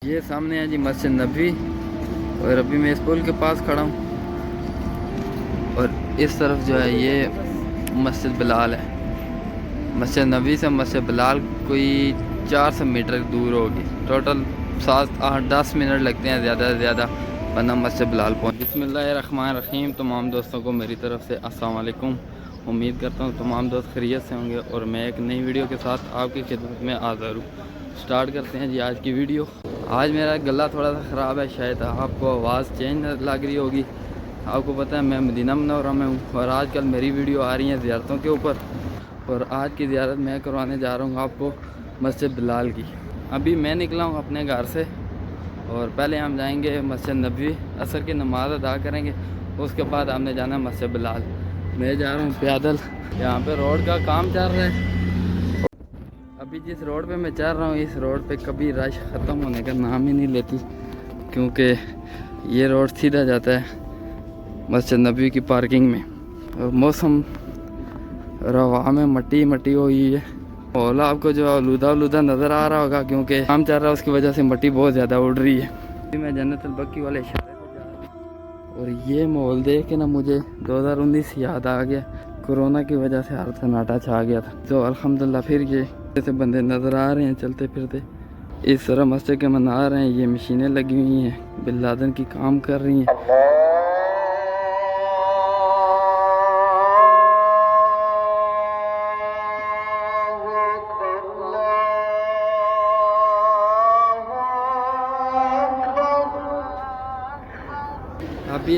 ये सामने है जी मस्जिद नबी, और अभी मैं इस पुल के पास खड़ा हूँ। और इस तरफ जो है ये मस्जिद बिलाल है। मस्जिद नबी से मस्जिद बिलाल कोई 400 मीटर दूर होगी। टोटल 7-8-10 मिनट लगते हैं ज़्यादा से ज़्यादा बंदा मस्जिद बिलाल पहुँच। बिस्मिल्लाहिर्रहमानिर्रहीम। तमाम दोस्तों को मेरी तरफ से अस्सलाम वालेकुम। उम्मीद करता हूँ तमाम दोस्त खैरियत से होंगे और मैं एक नई वीडियो के साथ आपकी खिदमत में हाज़िर हूँ। स्टार्ट करते हैं जी आज की वीडियो। आज मेरा गला थोड़ा सा ख़राब है, शायद आपको आवाज़ चेंज लग रही होगी। आपको पता है मैं मदीना मुनव्वरा में हूँ और आजकल मेरी वीडियो आ रही है ज़ियारतों के ऊपर। और आज की ज़ियारत मैं करवाने जा रहा हूँ आपको मस्जिद बिलाल की। अभी मैं निकला हूँ अपने घर से और पहले हम जाएंगे मस्जिद नबी, असर की नमाज़ अदा करेंगे। उसके बाद हमने जाना है मस्जिद बिलाल। मैं जा रहा हूँ पैदल। यहाँ पे रोड का काम चल रहा है। अभी जिस रोड पे मैं चल रहा हूँ इस रोड पे कभी रश ख़त्म होने का नाम ही नहीं लेती, क्योंकि ये रोड सीधा जाता है मस्जिद नबी की पार्किंग में। और मौसम रवा में मट्टी मट्टी हुई है। ओला आपको जो आलूदा नज़र आ रहा होगा, क्योंकि काम चल रहा है उसकी वजह से मट्टी बहुत ज़्यादा उड़ रही है। अभी मैं जन्नतुल बकी वाले इशारे पे जा रहा हूँ और ये माहौल देख के ना मुझे 2019 याद आ गया। कोरोना की वजह से हालत सन्नाटा छा गया था, तो अल्हम्दुलिल्लाह फिर ये जैसे बंदे नज़र आ रहे हैं चलते फिरते। इस तरह मस्जिद के मनार हैं, ये मशीनें लगी हुई हैं, बिन लादेन की काम कर रही हैं।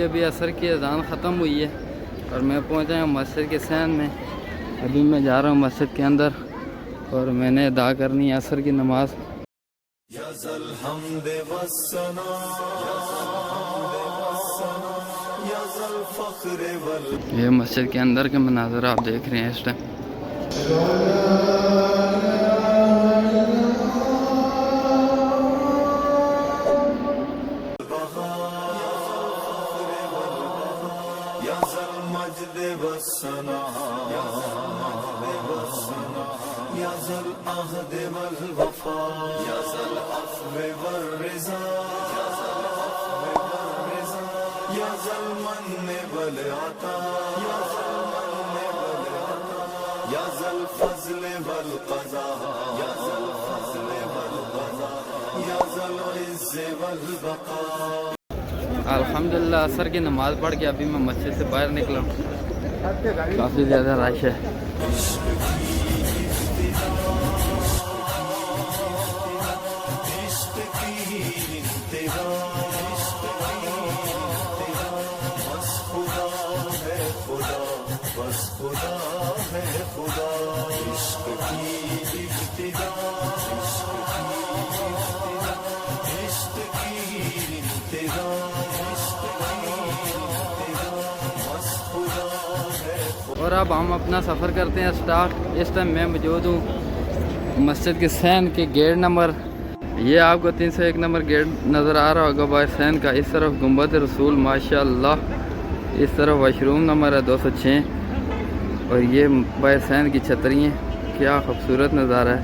अभी असर की अज़ान ख़त्म हुई है और मैं पहुंचा हूँ मस्जिद के सहन में। अभी मैं जा रहा हूँ मस्जिद के अंदर और मैंने अदा करनी है असर की नमाज। ये मस्जिद के अंदर के मनाज़र आप देख रहे हैं इस टाइम। अल्हम्दुलिल्लाह असर की नमाज़ पढ़ के अभी मैं मस्जिद से बाहर निकला हूँ। काफ़ी ज़्यादा रश है। और अब हम अपना सफ़र करते हैं स्टार्ट। इस टाइम मैं मौजूद हूँ मस्जिद के सहन के गेट नंबर, ये आपको 301 नंबर गेट नज़र आ रहा होगा बाहर सहन का। इस तरफ गुंबद रसूल माशाअल्लाह, इस तरफ वॉशरूम नंबर है 206 और ये बाहर सहन की छतरी हैं। क्या खूबसूरत नज़ारा है,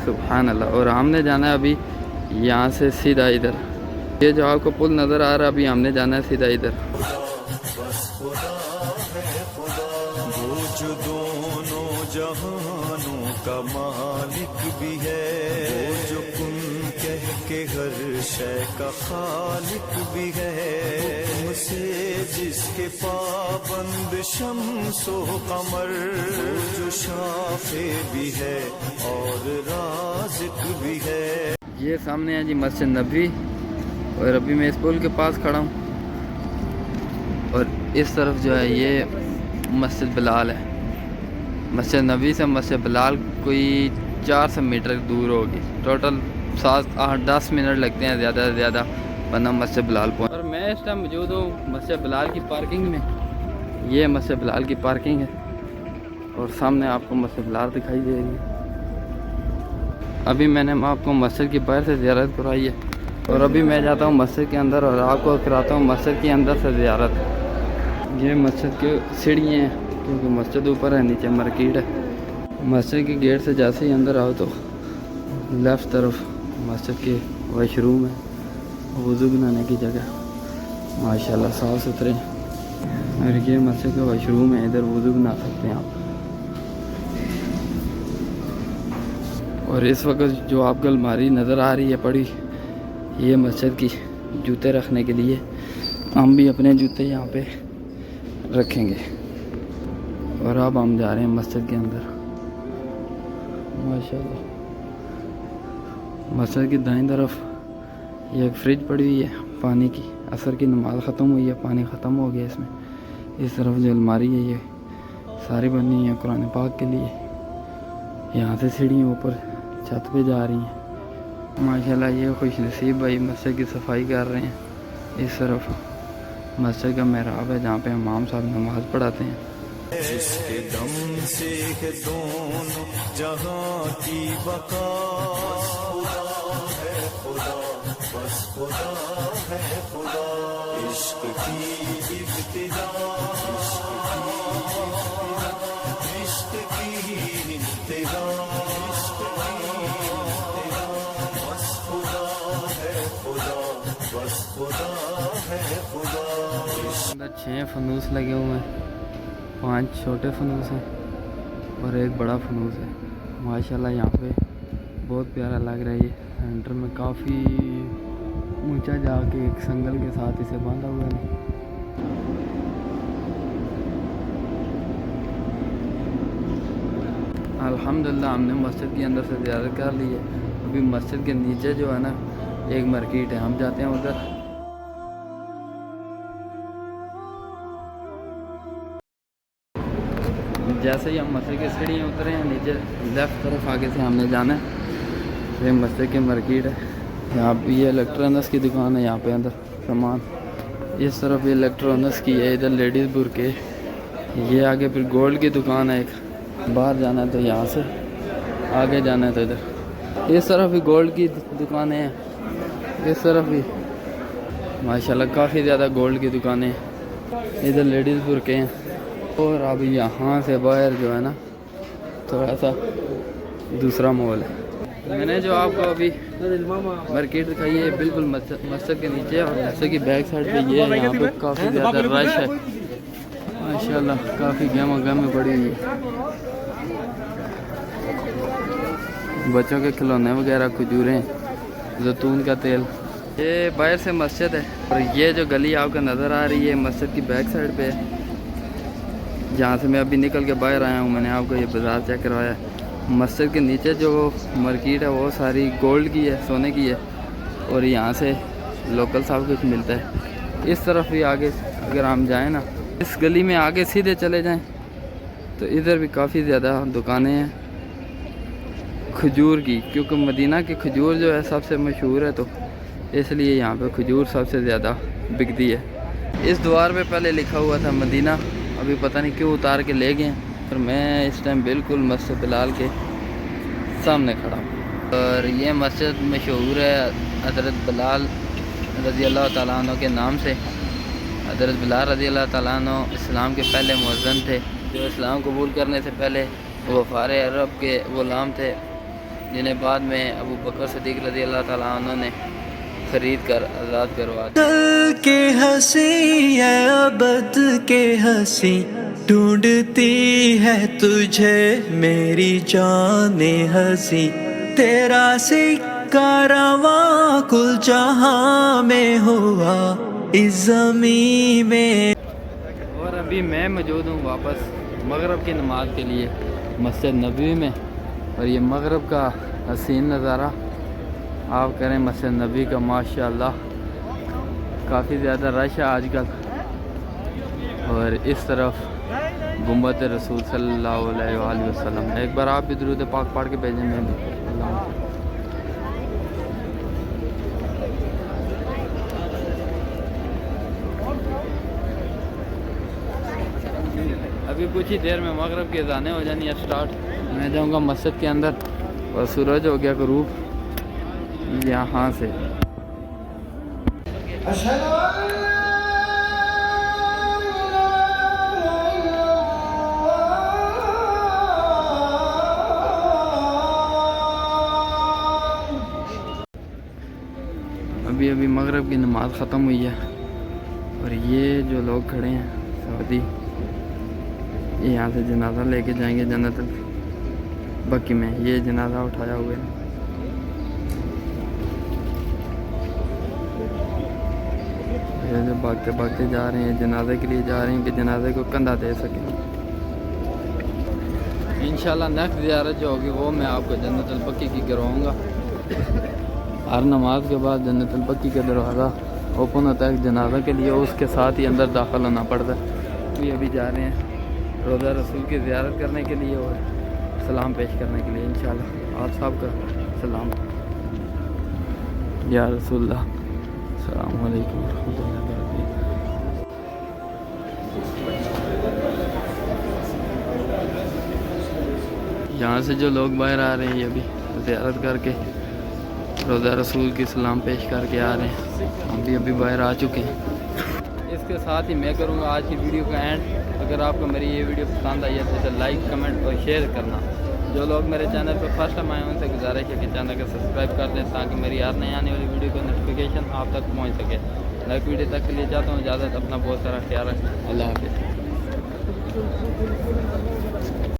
सुभान अल्लाह। और हमने जाना है अभी यहाँ से सीधा इधर। ये जो आपको पुल नज़र आ रहा है अभी हमने जाना है सीधा इधर। जो दोनों जहानों का मालिक भी है, जो कुन कह के हर शय का खालिक भी है, मुझसे जिसके पाबंद शम्सो कमर, जो शाफे भी है और राज़िक भी है। ये सामने है जी मस्जिद नबी और अभी मैं इस पुल के पास खड़ा हूँ। और इस तरफ जो है ये मस्जिद बिलाल है। मस्जिद नबी से मस्जिद बिलाल कोई 400 मीटर दूर होगी। टोटल 7-8-10 मिनट लगते हैं ज़्यादा से ज़्यादा बंदा मस्जिद बिलाल पहुँच। और मैं इस टाइम मौजूद हूँ मस्जिद बिलाल की पार्किंग में। ये मस्जिद बिलाल की पार्किंग है और सामने आपको मस्जिद बिलाल दिखाई दे रही है। अभी मैंने आपको मस्जिद की बाहर से ज़ियारत करवाई है और अभी मैं जाता हूँ मस्जिद के अंदर और आपको कराता हूँ मस्जिद के अंदर से ज़ियारत। ये मस्जिद के सीढ़ियाँ हैं, क्योंकि मस्जिद ऊपर है नीचे मार्केट है। मस्जिद के गेट से जैसे ही अंदर आओ तो लेफ़्ट तरफ मस्जिद के वॉशरूम है। वज़ू बनाने की जगह माशाल्लाह साफ़ सुथरे। और ये मस्जिद का वॉशरूम है, इधर वज़ू बना सकते हैं आप। और इस वक्त जो आपको अलमारी नज़र आ रही है पड़ी, ये मस्जिद की जूते रखने के लिए। हम भी अपने जूते यहाँ पे रखेंगे। और अब हम जा रहे हैं मस्जिद के अंदर। माशाल्लाह मस्जिद की दाईं तरफ ये एक फ्रिज पड़ी हुई है पानी की। असर की नमाज़ ख़त्म हुई है, पानी ख़त्म हो गया इसमें। इस तरफ जो अलमारी है ये सारी बनी है कुरान पाक के लिए। यहाँ से सीढ़ियाँ ऊपर छत पे जा रही हैं। माशाल्लाह ये खुश नसीब भाई मस्जिद की सफाई कर रहे हैं। इस तरफ मस्जिद का मेहराब है जहाँ पे इमाम साहब नमाज़ पढ़ाते हैं। जिसके दम से है दोनों जहां की बका, है खुदा, बस खुदा है खुदा। इश्क की इब्तिदा, इश्क की इंतहा, बस खुदा है खुदा, बस खुदा है खुदा। अंदर 6 फनूस लगे हुए हैं, 5 छोटे फनूस हैं और एक बड़ा फनूस है। माशाल्लाह यहाँ पे बहुत प्यारा लग रहा है। ये सेंटर में काफ़ी ऊंचा जाके एक संगल के साथ इसे बांधा हुआ है। अल्हम्दुलिल्लाह हमने मस्जिद के अंदर से ज़ियारत कर ली है। अभी मस्जिद के नीचे जो है ना एक मार्केट है, हम जाते हैं उधर। जैसे ही हम मस्जिद की सीढ़ियाँ उतरे हैं नीचे लेफ़्ट तरफ आगे से हमने जाना है। ये मस्जिद की मार्केट है। यहाँ पे ये इलेक्ट्रॉनिक्स की दुकान है। यहाँ पे अंदर सामान इस तरफ ये इलेक्ट्रॉनिक्स की है, इधर लेडीज़ बुरके। ये आगे फिर गोल्ड की दुकान है एक। बाहर जाना है तो यहाँ से, आगे जाना है तो इधर। इस तरफ भी गोल्ड की दुकानें हैं, इस तरफ भी माशाल्लाह काफ़ी ज़्यादा गोल्ड की दुकानें हैं। इधर लेडीज़ बुरके हैं। और अब यहाँ से बाहर जो है ना थोड़ा सा दूसरा मॉल है। मैंने जो आपको अभी मार्केट दिखाई है बिल्कुल मस्जिद के नीचे, और मस्जिद की बैक साइड पे ये है। यहाँ पे काफ़ी ज़्यादा रश है माशाल्लाह, काफ़ी गहमा गहमी पड़ी हुई है। बच्चों के खिलौने वगैरह, खजूरें, जैतून का तेल। ये बाहर से मस्जिद है और ये जो गली आपको नज़र आ रही है मस्जिद की बैक साइड पे है, जहाँ से मैं अभी निकल के बाहर आया हूँ। मैंने आपको ये बाज़ार चेक करवाया। मस्जिद के नीचे जो मार्केट है वो सारी गोल्ड की है, सोने की है। और यहाँ से लोकल सब कुछ मिलता है। इस तरफ भी आगे अगर हम जाएँ ना, इस गली में आगे सीधे चले जाएं तो इधर भी काफ़ी ज़्यादा दुकानें हैं खजूर की, क्योंकि मदीना की खजूर जो है सबसे मशहूर है, तो इसलिए यहाँ पे खजूर सबसे ज़्यादा बिकती है। इस द्वार पे पहले लिखा हुआ था मदीना, अभी पता नहीं क्यों उतार के ले गए हैं। पर मैं इस टाइम बिल्कुल मस्जिद बिलाल के सामने खड़ा हूँ। और ये मस्जिद मशहूर है हज़रत बिलाल रज़ी अल्लाह तआला अन्हु के नाम से। हज़रत बिलाल रज़ी अल्लाह तआला अन्हु इस्लाम के पहले मुअज़्ज़िन थे, जो इस्लाम कबूल करने से पहले वफ़ार अरब के ग़ुलाम थे, जिन्हें बाद में अबू बकर सिद्दीक़ रज़ी अल्लाह तआला अन्हु ने खरीद कर आज़ाद करवा दिया। कल के हंसी है अबद के हंसी, ढूंढती है तुझे मेरी जाने हंसी। तेरा सिक्का रवां कुल जहां में हुआ इस ज़मीं में। और अभी मैं मौजूद हूँ वापस मगरब की नमाज के लिए मस्जिद नबवी में। और ये मगरब का हसीन नज़ारा आप करें मस्जिद नबी का। माशाल्लाह काफ़ी ज़्यादा रश है आजकल। और इस तरफ गुंबद रसूल सल्लल्लाहु अलैहि वसल्लम। एक बार आप भी दुरूद पाक पढ़ के भेजें। मैं भी अभी कुछ ही देर में मगरब की अज़ानें हो जानी है स्टार्ट। मैं जाऊंगा मस्जिद के अंदर और सूरज हो गया ग़ुरूब यहाँ से। अभी अभी मगरिब की नमाज़ ख़त्म हुई है और ये जो लोग खड़े हैं सऊदी, ये यहाँ से जनाजा लेके जाएंगे जन्नतुल बकी में। ये जनाजा उठाया हुआ है। ये जो भागते भागते जा रहे हैं जनाजे के लिए जा रहे हैं कि जनाजे को कंधा दे सकें। इंशाल्लाह नेक्स्ट ज़ियारत जो होगी वो मैं आपको जन्नतुल बकी की करवाऊँगा। हर नमाज के बाद जन्नतुल बकी का दरवाज़ा ओपन होता है जनाजा के लिए, उसके साथ ही अंदर दाखिल होना पड़ता है। ये अभी जा रहे हैं रोज़ा रसूल की ज़ियारत करने के लिए और सलाम पेश करने के लिए। इंशाल्लाह आप साहब का सलाम। या रसूलल्लाह अस्सलाम वालेकुम रहमतुल्लाहि व बरकातहू। यहाँ से जो लोग बाहर आ रहे हैं ये भी ज़ियारत करके रोज़ा रसूल की सलाम पेश करके आ रहे हैं। हम भी अभी बाहर आ चुके हैं। इसके साथ ही मैं करूँगा आज की वीडियो का एंड। अगर आपको मेरी ये वीडियो पसंद आई है तो इसे लाइक कमेंट और शेयर करना। जो लोग मेरे चैनल पर फर्स्ट टाइम आए हैं उनसे गुजारिश है कि चैनल को सब्सक्राइब कर दें ताकि मेरी हर नई आने वाली वीडियो का नोटिफिकेशन आप तक पहुँच सके। नेक्स्ट वीडियो तक के लिए चाहता हूँ इजाज़त। अपना बहुत सारा ख्याल रखें। अल्लाह हाफ़िज़।